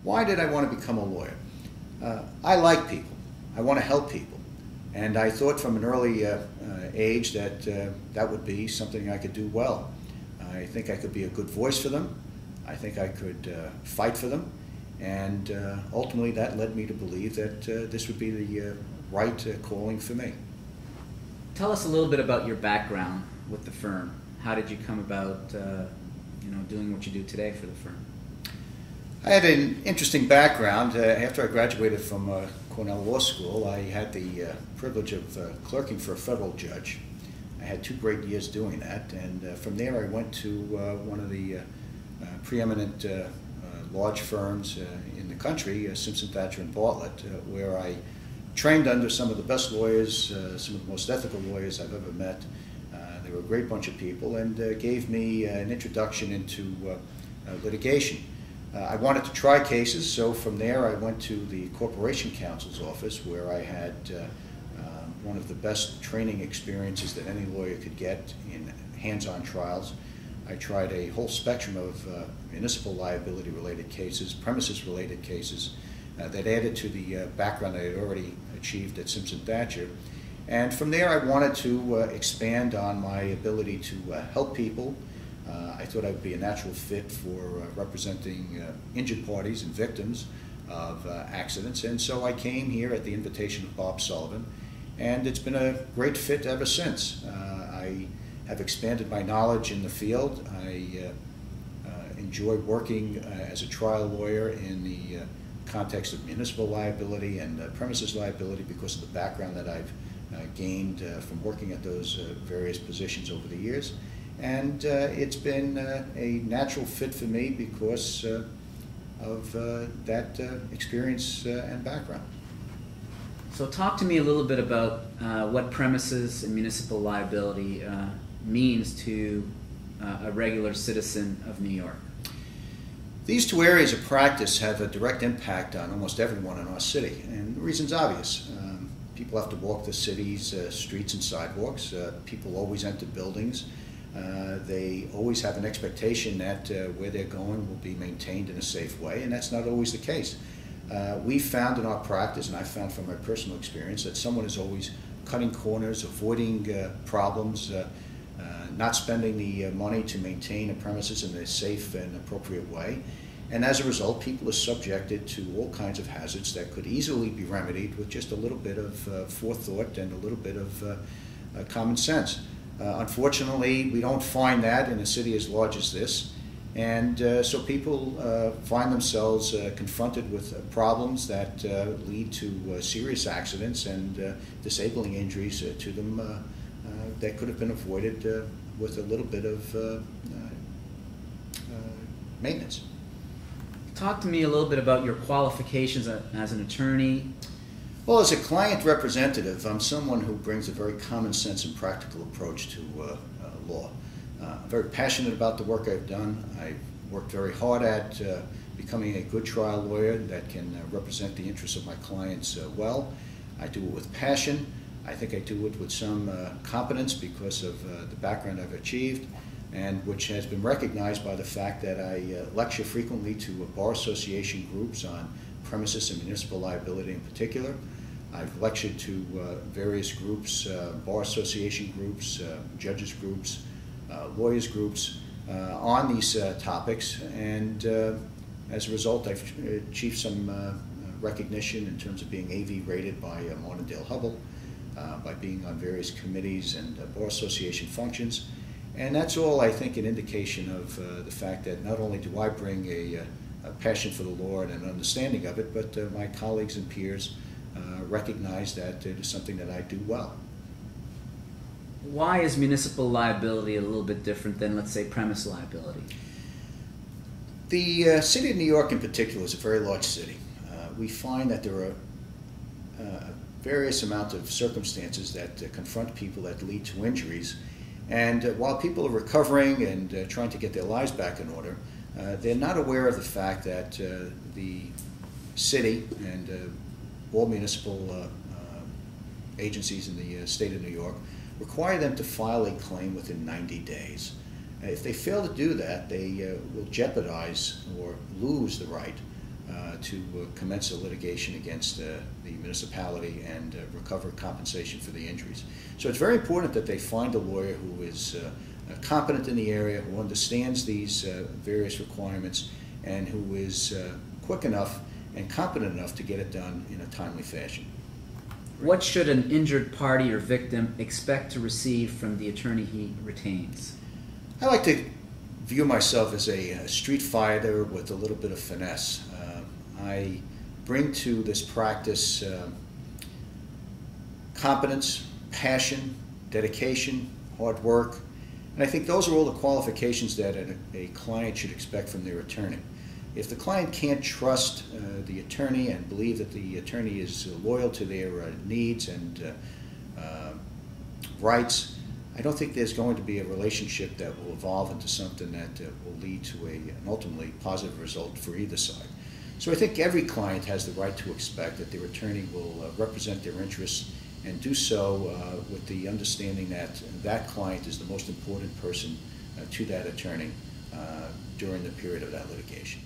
Why did I want to become a lawyer? I like people. I want to help people. And I thought from an early age that that would be something I could do well. I think I could be a good voice for them. I think I could fight for them. And ultimately that led me to believe that this would be the right calling for me. Tell us a little bit about your background with the firm. How did you come about doing what you do today for the firm? I had an interesting background. After I graduated from Cornell Law School, I had the privilege of clerking for a federal judge. I had 2 great years doing that, and from there I went to one of the preeminent large firms in the country, Simpson, Thacher & Bartlett, where I trained under some of the best lawyers, some of the most ethical lawyers I've ever met. They were a great bunch of people and gave me an introduction into litigation. I wanted to try cases, so from there I went to the Corporation Counsel's office, where I had one of the best training experiences that any lawyer could get in hands-on trials. I tried a whole spectrum of municipal liability related cases, premises related cases that added to the background I had already achieved at Simpson Thacher. And from there I wanted to expand on my ability to help people. I thought I would be a natural fit for representing injured parties and victims of accidents, and so I came here at the invitation of Bob Sullivan, and it's been a great fit ever since. I have expanded my knowledge in the field. I enjoy working as a trial lawyer in the context of municipal liability and premises liability because of the background that I've gained from working at those various positions over the years. And it's been a natural fit for me because of that experience and background. So talk to me a little bit about what premises and municipal liability means to a regular citizen of New York. These 2 areas of practice have a direct impact on almost everyone in our city, and the reason's obvious. People have to walk the city's streets and sidewalks. People always enter buildings. They always have an expectation that where they're going will be maintained in a safe way, and that's not always the case. We found in our practice, and I found from my personal experience, that someone is always cutting corners, avoiding problems, not spending the money to maintain a premises in a safe and appropriate way. And as a result, people are subjected to all kinds of hazards that could easily be remedied with just a little bit of forethought and a little bit of common sense. Unfortunately, we don't find that in a city as large as this, and so people find themselves confronted with problems that lead to serious accidents and disabling injuries to them that could have been avoided with a little bit of maintenance. Talk to me a little bit about your qualifications as an attorney. Well, as a client representative, I'm someone who brings a very common sense and practical approach to law. I'm very passionate about the work I've done. I've worked very hard at becoming a good trial lawyer that can represent the interests of my clients well. I do it with passion. I think I do it with some competence because of the background I've achieved, and which has been recognized by the fact that I lecture frequently to bar association groups on premises and municipal liability in particular. I've lectured to various groups, bar association groups, judges groups, lawyers groups on these topics, and as a result I've achieved some recognition in terms of being AV rated by Martindale-Hubbell, by being on various committees and bar association functions. And that's all, I think, an indication of the fact that not only do I bring a passion for the law and an understanding of it, but my colleagues and peers recognize that it is something that I do well. Why is municipal liability a little bit different than, let's say, premise liability? The city of New York in particular is a very large city. We find that there are various amount of circumstances that confront people that lead to injuries. And while people are recovering and trying to get their lives back in order, they're not aware of the fact that the city and all municipal agencies in the state of New York require them to file a claim within 90 days. If they fail to do that, they will jeopardize or lose the right to commence a litigation against the municipality and recover compensation for the injuries. So it's very important that they find a lawyer who is competent in the area, who understands these various requirements, and who is quick enough and competent enough to get it done in a timely fashion. What should an injured party or victim expect to receive from the attorney he retains? I like to view myself as a street fighter with a little bit of finesse. I bring to this practice competence, passion, dedication, hard work, and I think those are all the qualifications that a client should expect from their attorney. If the client can't trust the attorney and believe that the attorney is loyal to their needs and rights, I don't think there's going to be a relationship that will evolve into something that will lead to an ultimately positive result for either side. So I think every client has the right to expect that their attorney will represent their interests and do so with the understanding that that client is the most important person to that attorney during the period of that litigation.